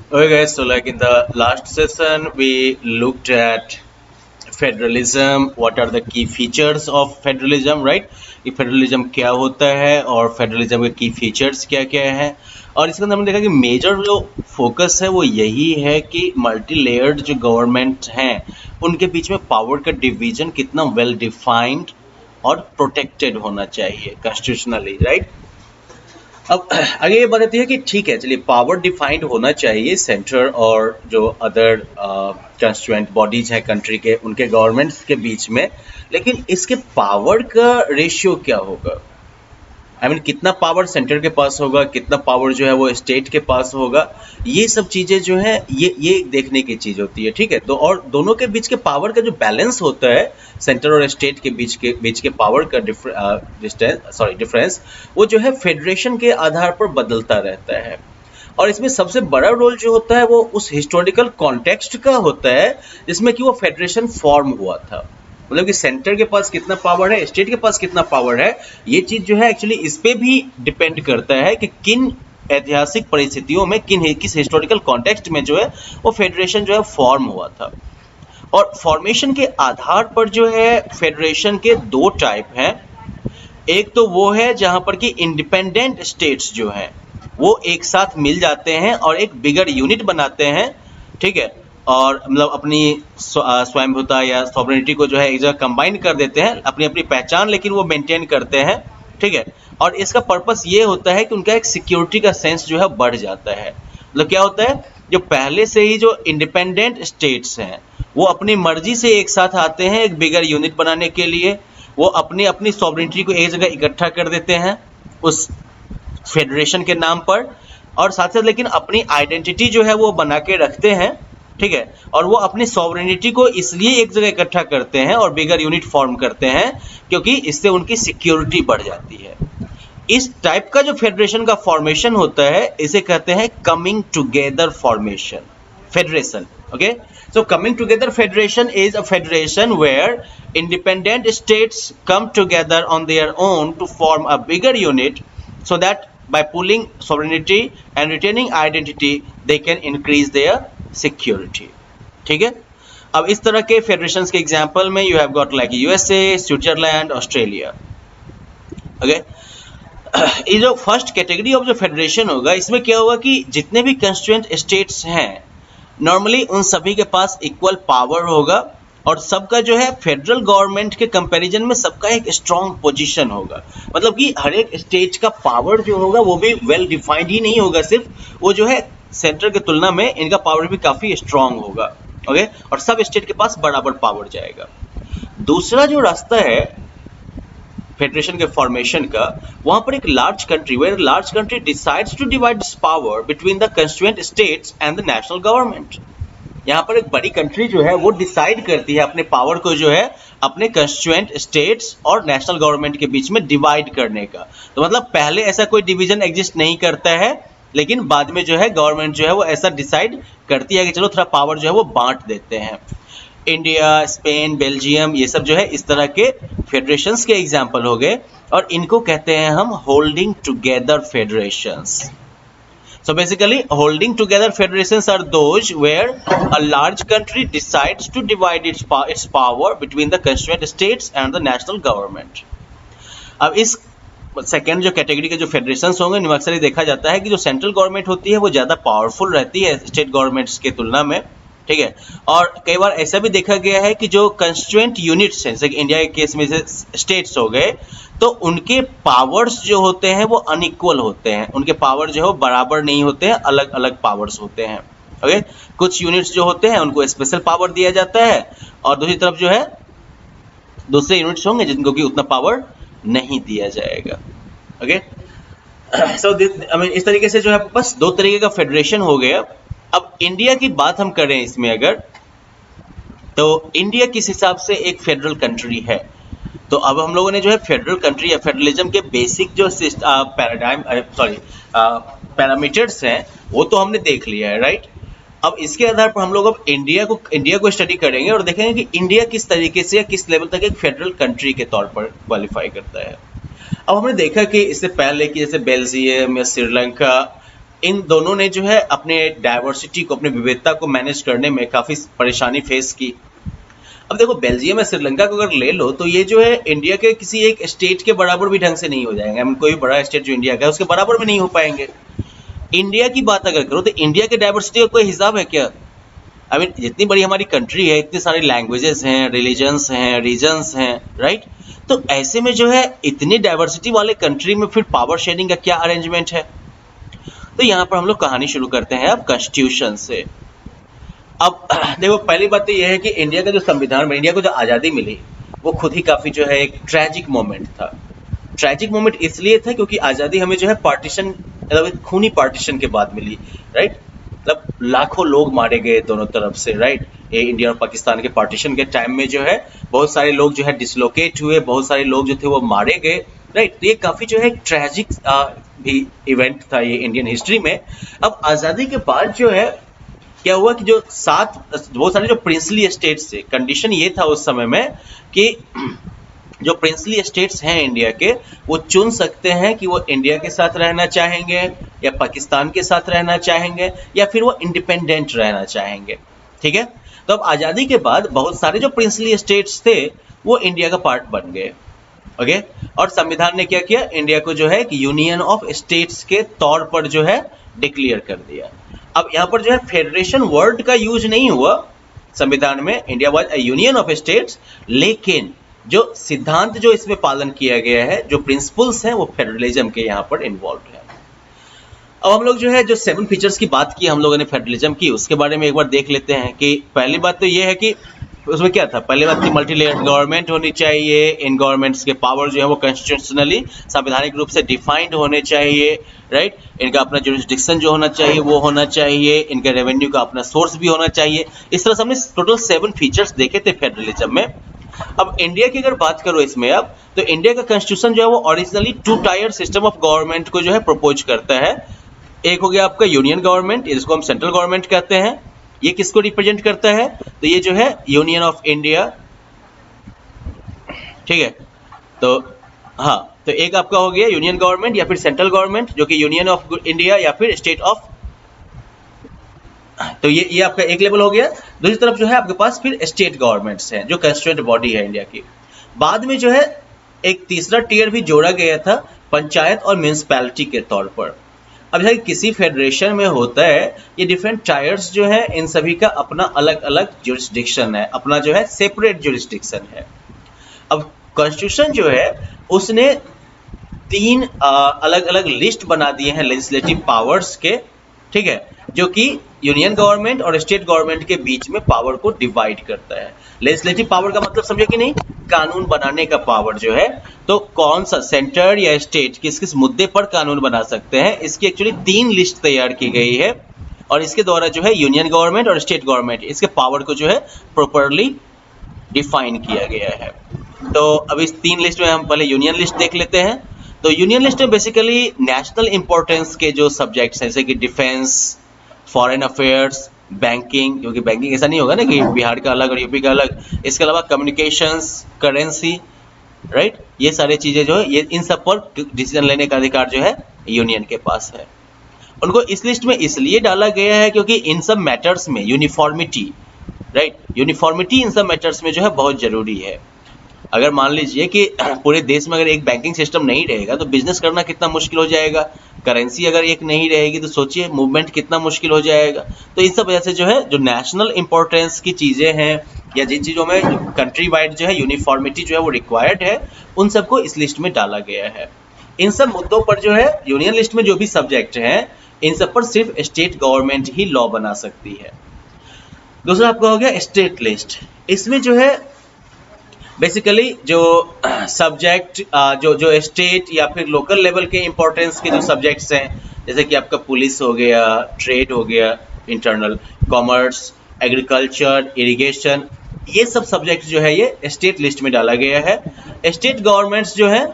Okay, guys, so like in the last session, we looked at federalism. What are the key features of federalism, right? कि federalism क्या होता है और federalism के की features क्या क्या हैं, और इसके अंदर हमने देखा कि मेजर जो फोकस है वो यही है कि मल्टी लेयर्ड जो गवर्नमेंट हैं उनके बीच में पावर का डिवीजन कितना वेल डिफाइंड और प्रोटेक्टेड होना चाहिए कॉन्स्टिट्यूशनली, राइट। अब आगे ये बात आती है कि ठीक है, चलिए पावर डिफाइंड होना चाहिए सेंटर और जो अदर कंस्टिट्यूएंट बॉडीज हैं कंट्री के उनके गवर्नमेंट्स के बीच में, लेकिन इसके पावर का रेशियो क्या होगा? कितना पावर सेंटर के पास होगा, कितना पावर जो है वो स्टेट के पास होगा, ये सब चीजें जो है ये देखने की चीज होती है, ठीक है। तो और दोनों के बीच के पावर का जो बैलेंस होता है सेंटर और स्टेट के बीच के पावर का डिफरेंस वो जो है फेडरेशन के आधार पर बदलता रहता है। और इसमें सबसे बड़ा रोल जो होता है वो उस हिस्टोरिकल कॉन्टेक्स्ट का होता है जिसमें कि वो फेडरेशन फॉर्म हुआ था। मतलब कि सेंटर के पास कितना पावर है, स्टेट के पास कितना पावर है, ये चीज जो है एक्चुअली इस पे भी डिपेंड करता है कि किन ऐतिहासिक परिस्थितियों में किस हिस्टोरिकल कॉन्टेक्स्ट में जो है वो फेडरेशन जो है फॉर्म हुआ था। और फॉर्मेशन के आधार पर जो है फेडरेशन के दो टाइप हैं। एक तो वो है जहां पर कि इंडिपेंडेंट स्टेट्स जो हैं वो एक साथ मिल जाते हैं और एक बिगर यूनिट बनाते हैं, ठीक है, और मतलब अपनी स्वयंभूता या सॉवरेनिटी को जो है एक जगह कंबाइन कर देते हैं, अपनी अपनी पहचान लेकिन वो मेंटेन करते हैं, ठीक है। और इसका पर्पस ये होता है कि उनका एक सिक्योरिटी का सेंस जो है बढ़ जाता है। मतलब क्या होता है, जो पहले से ही जो इंडिपेंडेंट स्टेट्स हैं वो अपनी मर्जी से एक साथ आते हैं एक बिगर यूनिट बनाने के लिए, वो अपनी अपनी सॉवरेनिटी को एक जगह इकट्ठा कर देते हैं उस फेडरेशन के नाम पर, और साथ साथ लेकिन अपनी आइडेंटिटी जो है वो बना के रखते हैं, ठीक है। और वो अपनी सॉवरेनिटी को इसलिए एक जगह इकट्ठा करते हैं और बिगर यूनिट फॉर्म करते हैं क्योंकि इससे उनकी सिक्योरिटी बढ़ जाती है। इस टाइप का जो फेडरेशन का फॉर्मेशन होता है इसे कहते हैं coming together formation federation. Okay, so coming together federation is a federation where independent states come together on their own to form a bigger unit so that by pooling sovereignty and retaining identity they can increase their security, ठीक है। अब इस तरह के federations के example में you have got like USA, Switzerland, Australia. Okay, ये जो फर्स्ट कैटेगरी ऑफ जो फेडरेशन होगा इसमें क्या होगा कि जितने भी कंस्टिट्यूएंट स्टेट्स हैं नॉर्मली उन सभी के पास इक्वल पावर होगा और सबका जो है फेडरल गवर्नमेंट के कंपैरिजन में सबका एक स्ट्रांग पोजीशन होगा। मतलब कि हर एक स्टेट का पावर जो होगा वो भी वेल डिफाइंड ही नहीं होगा, सिर्फ वो जो है सेंटर की तुलना में इनका पावर भी काफी स्ट्रांग होगा। ओके, और सब स्टेट के पास बराबर पावर जाएगा। दूसरा जो रास्ता है फेडरेशन के फॉर्मेशन का, वहां पर एक large country where large country decides to divide its power between the constituent states and the national government. यहाँ पर एक बड़ी कंट्री जो है वो डिसाइड करती है अपने पावर को जो है अपने कंस्टिट्यूएंट स्टेट्स और नेशनल गवर्नमेंट के बीच में डिवाइड करने का। तो मतलब पहले ऐसा कोई डिवीजन एग्जिस्ट नहीं करता है, लेकिन बाद में जो है गवर्नमेंट जो है वो ऐसा डिसाइड करती है कि चलो थोड़ा पावर जो है वो बांट देते हैं। इंडिया, स्पेन, बेल्जियम, ये सब जो है इस तरह के फेडरेशंस के एग्जाम्पल हो गए और इनको कहते हैं हम holding together federations. So basically holding together federations are those where a large country decides to divide its power between the constituent states and the national government. अब इस सेकेंड जो कैटेगरी के जो फेडरेशंस होंगे इनमें अक्सर देखा जाता है कि जो सेंट्रल गवर्नमेंट होती है वो ज़्यादा पावरफुल रहती है स्टेट गवर्नमेंट्स के तुलना में, ठीक है। और कई बार ऐसा भी देखा गया है कि जो कंस्टिट्यूएंट यूनिट्स हैं जैसे कि इंडिया के केस में से स्टेट्स हो गए तो उनके पावर्स जो होते हैं वो अनइक्वल होते हैं, उनके पावर जो है वो बराबर नहीं होते हैं, अलग अलग पावर्स होते हैं। ओके, कुछ यूनिट्स जो होते हैं उनको स्पेशल पावर दिया जाता है और दूसरी तरफ जो है दूसरे यूनिट्स होंगे जिनको कि उतना पावर नहीं दिया जाएगा। ओके, सो इस तरीके से जो है बस दो तरीके का फेडरेशन हो गया। अब इंडिया की बात हम करें इसमें अगर, तो इंडिया किस हिसाब से एक फेडरल कंट्री है, तो अब हम लोगों ने जो है फेडरल कंट्री या फेडरलिज्म के बेसिक जो पैरामीटर्स हैं वो तो हमने देख लिया है, राइट। अब इसके आधार पर हम लोग अब इंडिया को स्टडी करेंगे और देखेंगे कि इंडिया किस तरीके से या किस लेवल तक एक फेडरल कंट्री के तौर पर क्वालिफाई करता है। अब हमने देखा कि इससे पहले कि जैसे बेल्जियम या श्रीलंका इन दोनों ने जो है अपने डाइवर्सिटी को, अपने विविधता को मैनेज करने में काफी परेशानी फेस की। अब देखो बेल्जियम या श्रीलंका को अगर ले लो तो ये जो है इंडिया के किसी एक स्टेट के बराबर भी ढंग से नहीं हो जाएंगे। कोई भी बड़ा स्टेट जो इंडिया का है उसके बराबर में नहीं हो पाएंगे। इंडिया की बात अगर करो तो इंडिया के डाइवर्सिटी का कोई हिसाब है क्या? आई मीन जितनी बड़ी हमारी कंट्री है, इतनी सारी लैंग्वेजेस हैं, रिलीजन्स हैं, रीजन्स हैं, राइट? तो ऐसे में जो है इतनी डाइवर्सिटी वाले कंट्री में फिर पावर शेयरिंग का क्या अरेंजमेंट है? तो यहाँ पर हम लोग कहानी शुरू करते हैं अब कॉन्स्टिट्यूशन से। अब देखो पहली बात तो यह है कि इंडिया का जो संविधान, इंडिया को जो आज़ादी मिली वो खुद ही काफ़ी जो है एक ट्रैजिक मोमेंट था। ट्रैजिक मोमेंट इसलिए था क्योंकि आज़ादी हमें जो है पार्टीशन, मतलब खूनी पार्टीशन के बाद मिली, राइट? मतलब लाखों लोग मारे गए दोनों तरफ से, राइट? ये इंडिया और पाकिस्तान के पार्टीशन के टाइम में जो है बहुत सारे लोग जो है डिसलोकेट हुए, बहुत सारे लोग जो थे वो मारे गए, राइट? तो ये काफ़ी जो है ट्रैजिक भी इवेंट था ये इंडियन हिस्ट्री में। अब आज़ादी के बाद जो है क्या हुआ कि जो बहुत सारे जो प्रिंसली स्टेट्स थे, कंडीशन ये था उस समय में कि जो प्रिंसली स्टेट्स हैं इंडिया के, वो चुन सकते हैं कि वो इंडिया के साथ रहना चाहेंगे या पाकिस्तान के साथ रहना चाहेंगे या फिर वो इंडिपेंडेंट रहना चाहेंगे, ठीक है? तो अब आज़ादी के बाद बहुत सारे जो प्रिंसली स्टेट्स थे वो इंडिया का पार्ट बन गए, ओके? और संविधान ने क्या किया, इंडिया को जो है कि यूनियन ऑफ स्टेट्स के तौर पर जो है डिक्लेयर कर दिया। अब यहाँ पर जो है फेडरेशन वर्ड का यूज नहीं हुआ संविधान में, India was a union of states, लेकिन जो सिद्धांत जो इसमें पालन किया गया है, जो प्रिंसिपल्स हैं, वो फेडरलिज्म के यहाँ पर इन्वॉल्व है। अब हम लोग जो है जो 7 फीचर्स की बात की हम लोगों ने फेडरलिज्म की, उसके बारे में एक बार देख लेते हैं कि पहली बात तो ये है कि उसमें क्या था। पहली बात की मल्टी लेयर्ड गवर्नमेंट होनी चाहिए, इन गवर्नमेंट्स के पावर जो है वो कॉन्स्टिट्यूशनली संवैधानिक रूप से डिफाइंड होने चाहिए, राइट? इनका अपना जुरिस्डिक्शन जो होना चाहिए वो होना चाहिए, इनका रेवेन्यू का अपना सोर्स भी होना चाहिए। इस तरह से हमने टोटल 7 फीचर्स देखे थे फेडरलिज्म में। अब इंडिया की अगर बात करो इसमें, अब तो इंडिया का कॉन्स्टिट्यूशन जो है वो originally 2 tier system of government को जो है प्रपोज करता है। एक हो गया आपका यूनियन गवर्नमेंट, इसको हम सेंट्रल गवर्नमेंट कहते हैं। ये किसको रिप्रेजेंट करता है? तो ये जो है यूनियन ऑफ इंडिया, ठीक है? तो हाँ, तो एक आपका हो गया यूनियन गवर्नमेंट या फिर सेंट्रल गवर्नमेंट, जो कि यूनियन ऑफ इंडिया या फिर स्टेट ऑफ, तो ये आपका एक लेवल हो गया। दूसरी तरफ जो है आपके पास फिर स्टेट गवर्नमेंट्स हैं जो कंस्टिट्यूएंट बॉडी है इंडिया की। बाद में जो है एक तीसरा टीयर भी जोड़ा गया था पंचायत और म्यूनिसिपैलिटी के तौर पर। अब जैसे किसी फेडरेशन में होता है, ये डिफरेंट टायर्स जो है इन सभी का अपना अलग अलग जुरिस्डिक्शन है, अपना जो है सेपरेट जुरिस्डिक्शन है। अब कॉन्स्टिट्यूशन जो है उसने 3 अलग अलग लिस्ट बना दिए हैं लेजिस्लेटिव पावर्स के, ठीक है? जो कि यूनियन गवर्नमेंट और स्टेट गवर्नमेंट के बीच में पावर को डिवाइड करता है। लेजिस्लेटिव पावर का मतलब समझे कि नहीं? कानून बनाने का पावर जो है। तो कौन सा सेंटर या स्टेट किस किस मुद्दे पर कानून बना सकते हैं, इसकी एक्चुअली 3 लिस्ट तैयार की गई है और इसके द्वारा जो है यूनियन गवर्नमेंट और स्टेट गवर्नमेंट इसके पावर को जो है प्रॉपर्ली डिफाइन किया गया है। तो अब इस 3 लिस्ट में हम पहले यूनियन लिस्ट देख लेते हैं। तो यूनियन लिस्ट में बेसिकली नेशनल इंपॉर्टेंस के जो सब्जेक्ट्स हैं, जैसे कि डिफेंस, फॉरेन अफेयर्स, बैंकिंग, क्योंकि बैंकिंग ऐसा नहीं होगा ना कि बिहार का अलग और यूपी का अलग, इसके अलावा कम्युनिकेशंस, करेंसी, राइट? ये सारी चीजें जो है ये इन सब पर डिसीजन लेने का अधिकार जो है यूनियन के पास है। उनको इस लिस्ट में इसलिए डाला गया है क्योंकि इन सब मैटर्स में यूनिफॉर्मिटी, राइट, यूनिफॉर्मिटी इन सब मैटर्स में जो है बहुत जरूरी है। अगर मान लीजिए कि पूरे देश में अगर एक बैंकिंग सिस्टम नहीं रहेगा तो बिजनेस करना कितना मुश्किल हो जाएगा, करेंसी अगर एक नहीं रहेगी तो सोचिए मूवमेंट कितना मुश्किल हो जाएगा। तो इन सब वजह से जो है जो नेशनल इंपॉर्टेंस की चीज़ें हैं या जिन चीज़ों में कंट्री वाइड जो है यूनिफॉर्मिटी जो है वो रिक्वायर्ड है, उन सबको इस लिस्ट में डाला गया है। इन सब मुद्दों पर जो है यूनियन लिस्ट में जो भी सब्जेक्ट हैं इन सब पर सिर्फ स्टेट गवर्नमेंट ही लॉ बना सकती है। दूसरा आपका हो गया स्टेट लिस्ट। इसमें जो है बेसिकली जो सब्जेक्ट जो स्टेट या फिर लोकल लेवल के इंपॉर्टेंस के जो सब्जेक्ट्स हैं, जैसे कि आपका पुलिस हो गया, ट्रेड हो गया, इंटरनल कॉमर्स, एग्रीकल्चर, इरिगेशन, ये सब सब्जेक्ट जो है ये स्टेट लिस्ट में डाला गया है। स्टेट गवर्नमेंट्स जो है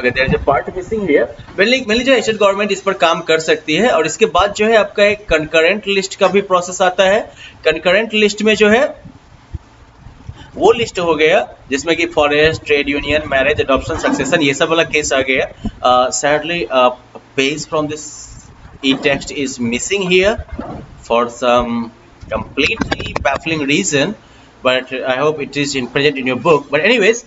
okay, there is a part missing here. Mainly जो स्टेट गवर्नमेंट इस पर काम कर सकती है। और इसके बाद जो है आपका एक कंकरेंट लिस्ट का भी प्रोसेस आता है। कंकरेंट लिस्ट में जो है वो लिस्ट हो गया जिसमें कि forest, trade union, marriage, adoption, succession, ये सब वाला केस आ गया। Sadly page from this e text is missing here for some completely baffling reason, but I hope it is present in your book. But anyways,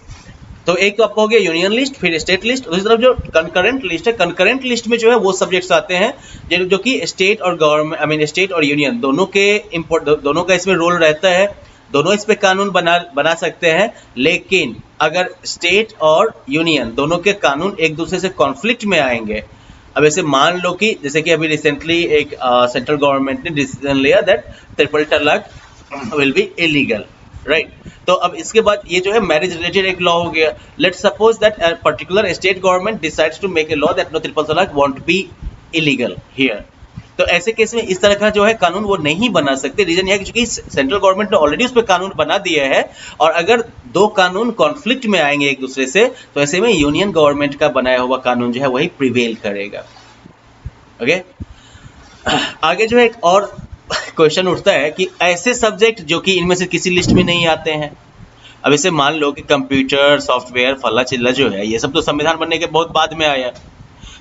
तो एक तो आपका हो गया यूनियन लिस्ट, फिर स्टेट लिस्ट। दूसरी तरफ जो कंकरेंट लिस्ट है, कंकरेंट लिस्ट में जो है वो सब्जेक्ट्स आते हैं जो कि स्टेट और गवर्नमेंट, आई मीन स्टेट और यूनियन दोनों के दोनों का इसमें रोल रहता है। दोनों इस पे कानून बना सकते हैं, लेकिन अगर स्टेट और यूनियन दोनों के कानून एक दूसरे से कॉन्फ्लिक्ट में आएंगे, अब ऐसे मान लो कि जैसे कि अभी रिसेंटली एक सेंट्रल गवर्नमेंट ने डिसीजन लिया दैट ट्रिपल तलाक विल बी इलीगल, राइट। तो अब इसके बाद ये जो है मैरिज रिलेटेड एक लॉ हो गया। Let's suppose that a particular state government decides to make a law that no triple talaq won't be illegal here. तो ऐसे केस में इस तरह का जो है कानून वो नहीं बना सकते। रीजन यह है कि सेंट्रल गवर्नमेंट ने ऑलरेडी उस पर कानून बना दिया है, और अगर दो कानून कॉन्फ्लिक्ट में आएंगे एक दूसरे से, तो ऐसे में यूनियन गवर्नमेंट का बनाया हुआ कानून जो है वही प्रिवेल करेगा। ओके, आगे जो है एक और क्वेश्चन उठता है कि ऐसे सब्जेक्ट जो कि इनमें से किसी लिस्ट में नहीं आते हैं। अब इसे मान लो कि कंप्यूटर, सॉफ्टवेयर, फला चिल्ला जो है ये सब तो संविधान बनने के बहुत बाद में आया।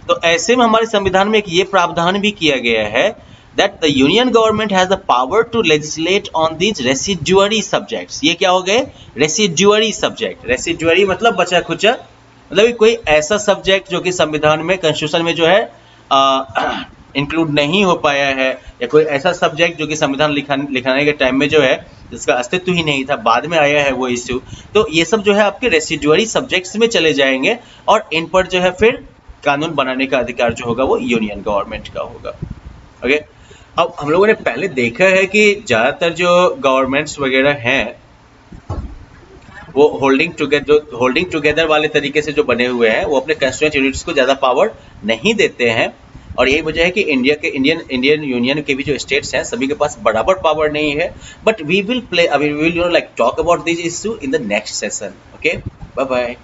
तो ऐसे में हमारे संविधान में एक ये प्रावधान भी किया गया है that the union government has the power to legislate on these residuary subjects. ये क्या हो गए? Residuary subject. रेसिडुअरी मतलब बचा खुचा, मतलब कोई ऐसा सब्जेक्ट जो कि संविधान में, कॉन्स्टिट्यूशन में जो है इंक्लूड नहीं हो पाया है, या कोई ऐसा सब्जेक्ट जो कि संविधान लिखाने के टाइम में जो है जिसका अस्तित्व ही नहीं था, बाद में आया है वो इश्यू। तो ये सब जो है आपके रेसिडुअरी सब्जेक्ट्स में चले जाएंगे, और इन पर जो है फिर कानून बनाने का अधिकार जो होगा वो यूनियन गवर्नमेंट का होगा। ओके, अब हम लोगों ने पहले देखा है कि ज़्यादातर जो गवर्नमेंट्स वगैरह हैं वो होल्डिंग टुगेदर वाले तरीके से जो बने हुए हैं वो अपने कंस्टिट्यूएंट यूनिट्स को ज़्यादा पावर नहीं देते हैं। और यही वजह है कि इंडियन यूनियन के भी जो स्टेट्स हैं सभी के पास बराबर पावर नहीं है। But we will talk about this issue in the next session. Okay, bye bye.